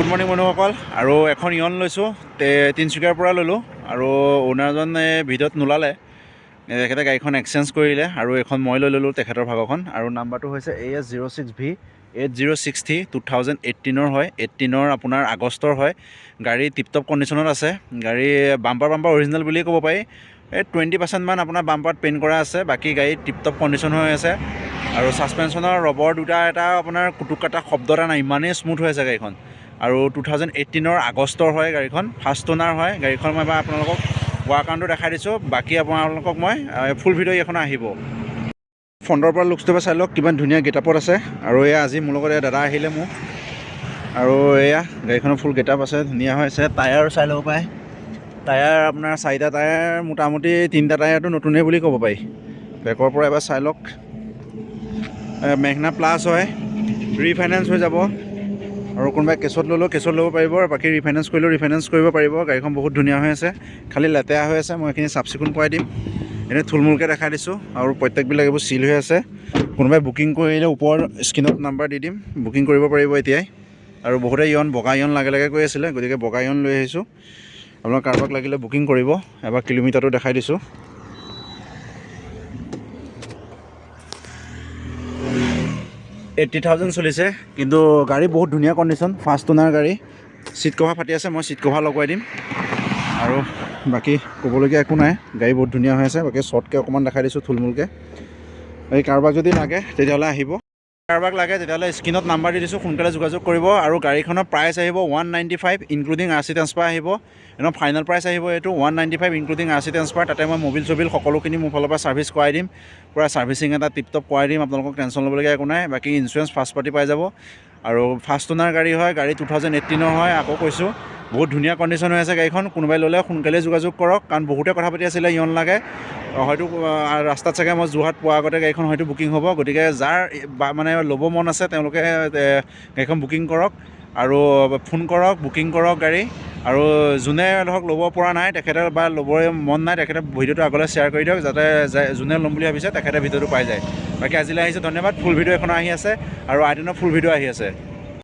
good morning বন্ধুসকল আৰু এখন ইয়ন লৈছোঁ তিনিচুকীয়াৰ পৰা ল'লোঁ আৰু অ'নাৰজন ভিডিঅ'ত নোলালে তেখেতে গাড়ীখন এক্সচেঞ্জ কৰিলে আৰু এখন মই লৈ ল'লোঁ তেখেতৰ ভাগখন আৰু নাম্বাৰটো হৈছে AS06V8063 2018 হয় 18 আপোনাৰ আগষ্টৰ হয় গাড়ী টিপটপ কণ্ডিশ্যনত আছে গাড়ী বাম্পাৰ অৰিজিনেল বুলিয়ে ক'ব পাৰি 20% মান আপোনাৰ বাম্পাৰত পেইণ্ট কৰা আছে বাকী গাড়ী টিপটপ কণ্ডিশ্যন হৈ আছে আৰু ছাছপেনশ্যনৰ ৰবৰ দুটা এটা আপোনাৰ কুটুক কাটা শব্দ এটা নাই ইমানেই স্মুথ হৈ আছে গাড়ীখন আৰু 2018 আগষ্টৰ হয় গাড়ীখন ফাৰ্ষ্ট অ'নাৰ হয় গাড়ীখন মই এবাৰ আপোনালোকক ৱাকাউণ্টটো দেখাই দিছোঁ বাকী আপোনালোকক মই ফুল ভিডিঅ' এইখন আহিব ফ্ৰণ্টৰ পৰা লুকছটো চাই লওক কিমান ধুনীয়া গেটআপত আছে আৰু এয়া আজি মোৰ লগত দাদা আহিলে মোক আৰু এয়া গাড়ীখনৰ ফুল গেটআপ আছে ধুনীয়া হৈ আছে টায়াৰ চাই ল'ব পাৰে টায়াৰ আপোনাৰ 4টা টায়াৰ মোটামুটি 3টা টায়াৰটো নতুনেই বুলি ক'ব পাৰি বেকৰ পৰা এবাৰ চাই লওক মেঘনা প্লাছ হয় ৰিফাইনেন্স হৈ যাব আৰু কোনোবাই কেছত ল'লেও কেছত ল'ব পাৰিব আৰু বাকী ৰিফাইনেন্স কৰিলেও ৰিফাইনেন্স কৰিব পাৰিব গাড়ীখন বহুত ধুনীয়া হৈ আছে খালি লেতেৰা হৈ আছে মই এইখিনি চাফ চিকুণ কৰাই দিম এনেই থুলমূলকৈ দেখাই দিছোঁ আৰু প্ৰত্যেকবিলাক এইবোৰ চিল হৈ আছে কোনোবাই বুকিং কৰিলে ওপৰৰ স্ক্ৰীণত নাম্বাৰ দি দিম বুকিং কৰিব পাৰিব এতিয়াই আৰু বহুতে বগা ইয়ন লাগে কৈ আছিলে গতিকে বগা ইয়ন লৈ আহিছোঁ আপোনাৰ কাৰোবাক লাগিলে বুকিং কৰিব এবাৰ কিলোমিটাৰটো দেখাই দিছোঁ 80,000 চলিছে কিন্তু গাড়ী বহুত ধুনীয়া কণ্ডিশ্যন ফাৰ্ষ্ট অ'নাৰ গাড়ী ছিট কভাৰ ফাটি আছে মই ছিট কভাৰ লগাই দিম আৰু বাকী ক'বলগীয়া একো নাই গাড়ী বহুত ধুনীয়া হৈ আছে বাকী শ্বৰ্টকৈ অকণমান দেখাই দিছোঁ থুলমূলকৈ এই কাৰোবাক যদি লাগে তেতিয়াহ'লে আহিব কাৰোবাক লাগে তেতিয়াহ'লে স্ক্ৰীণত নাম্বাৰ দি দিছোঁ সোনকালে যোগাযোগ কৰিব আৰু গাড়ীখনৰ প্ৰাইচ আহিব 195 ইনক্লুডিং RC ট্ৰান্সফাৰ আহিব একদম ফাইনেল প্ৰাইচ আহিব এইটো 195 ইনক্লুডিং RC ট্ৰান্সফাৰ তাতে মই মবিল চবিল সকলোখিনি মোৰ ফালৰ পৰা ছাৰ্ভিচ কৰাই দিম পূৰা ছাৰ্ভিচিং এটা টিপটপ কৰাই দিম আপোনালোকক টেনশ্যন ল'বলগীয়া একো নাই বাকী ইঞ্চুৰেঞ্চ ফাৰ্ষ্ট পাৰ্টি পাই যাব আৰু ফাৰ্ষ্ট অ'নাৰ গাড়ী হয় গাড়ী 2018 হয় আকৌ কৈছোঁ বহুত ধুনীয়া কণ্ডিশ্যন হৈ আছে গাড়ীখন কোনোবাই ল'লে সোনকালে যোগাযোগ কৰক কাৰণ বহুতে কথা পাতি আছিলে ইয়ন লাগে হয়তো ৰাস্তাত চাগে মই যোৰহাট পোৱাৰ আগতে গাড়ীখন হয়তো বুকিং হ'ব গতিকে যাৰ মানে ল'ব মন আছে তেওঁলোকে গাড়ীখন বুকিং কৰক আৰু ফোন কৰক বুকিং কৰক গাড়ী আৰু যোনে ধৰক ল'ব পৰা নাই তেখেতে বা ল'বই মন নাই তেখেতে ভিডিঅ'টো আগলৈ শ্বেয়াৰ কৰি দিয়ক যাতে যোনে ল'ম বুলি ভাবিছে তেখেতে ভিডিঅ'টো পাই যায় বাকী আজিলৈ আহিছে ধন্যবাদ ফুল ভিডিঅ' এখন আহি আছে আৰু আইটেনৰ ফুল ভিডিঅ' আহি আছে